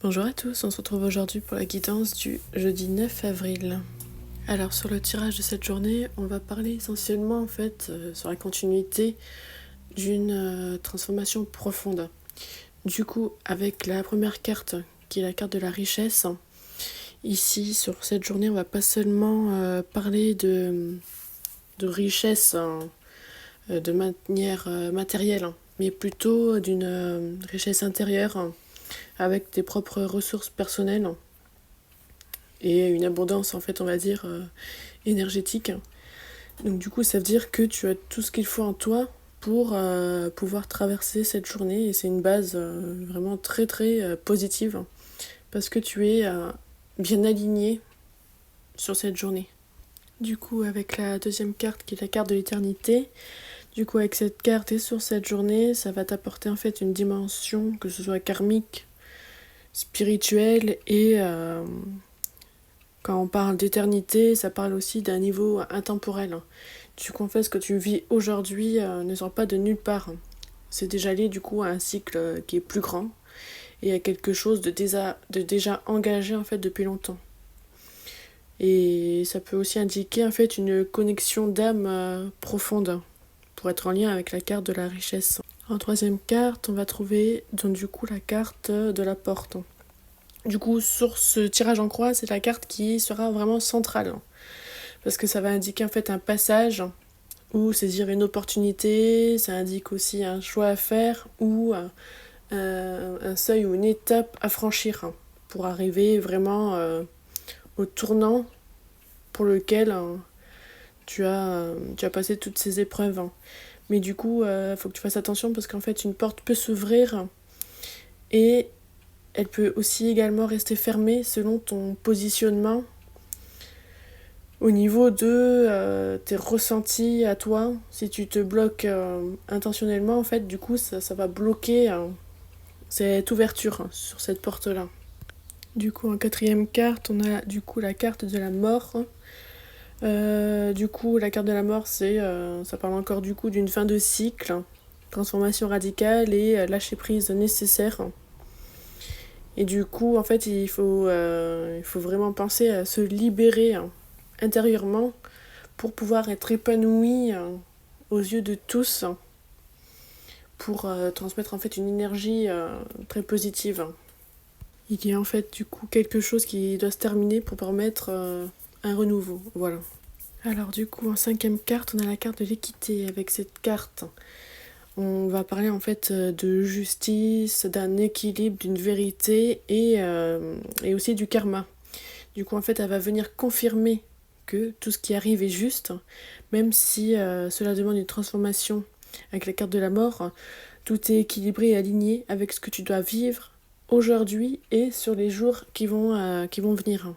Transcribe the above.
Bonjour à tous, on se retrouve aujourd'hui pour la guidance du jeudi 9 avril. Alors sur le tirage de cette journée, on va parler essentiellement sur la continuité d'une transformation profonde. Du coup, avec la première carte, qui est la carte de la richesse, ici sur cette journée, on va pas seulement parler de richesse de manière matérielle, mais plutôt d'une richesse intérieure avec tes propres ressources personnelles et une abondance on va dire énergétique. Donc du coup ça veut dire que tu as tout ce qu'il faut en toi pour pouvoir traverser cette journée, et c'est une base vraiment très très positive parce que tu es bien aligné sur cette journée. Du coup avec la deuxième carte qui est la carte de l'éternité, du coup avec cette carte et sur cette journée, ça va t'apporter en fait une dimension, que ce soit karmique, spirituelle, et quand on parle d'éternité, ça parle aussi d'un niveau intemporel. Du coup, en fait, ce que tu vis aujourd'hui ne sort pas de nulle part. C'est déjà lié du coup à un cycle qui est plus grand et à quelque chose de déjà engagé en fait depuis longtemps. Et ça peut aussi indiquer en fait une connexion d'âme profonde pour être en lien avec la carte de la richesse. En troisième carte, on va trouver donc du coup la carte de la porte. Du coup, sur ce tirage en croix, c'est la carte qui sera vraiment centrale. Parce que ça va indiquer en fait un passage ou saisir une opportunité, ça indique aussi un choix à faire ou un seuil ou une étape à franchir pour arriver vraiment au tournant pour lequel tu as passé toutes ces épreuves. Mais du coup, faut que tu fasses attention parce qu'en fait, une porte peut s'ouvrir et elle peut aussi également rester fermée selon ton positionnement au niveau de tes ressentis à toi. Si tu te bloques intentionnellement, en fait, du coup, ça va bloquer cette ouverture sur cette porte-là. Du coup, en quatrième carte, on a du coup la carte de la mort. Du coup, la carte de la mort, ça parle encore du coup d'une fin de cycle, transformation radicale et lâcher prise nécessaire. Et du coup, en fait, il faut vraiment penser à se libérer intérieurement pour pouvoir être épanoui aux yeux de tous, pour transmettre en fait une énergie très positive. Il y a en fait du coup quelque chose qui doit se terminer pour permettre un renouveau. Voilà. Alors du coup en cinquième carte, on a la carte de l'équité. Avec cette carte, on va parler en fait de justice, d'un équilibre, d'une vérité et aussi du karma. Du coup en fait elle va venir confirmer que tout ce qui arrive est juste, même si cela demande une transformation. Avec la carte de la mort, tout est équilibré et aligné avec ce que tu dois vivre aujourd'hui et sur les jours qui vont venir.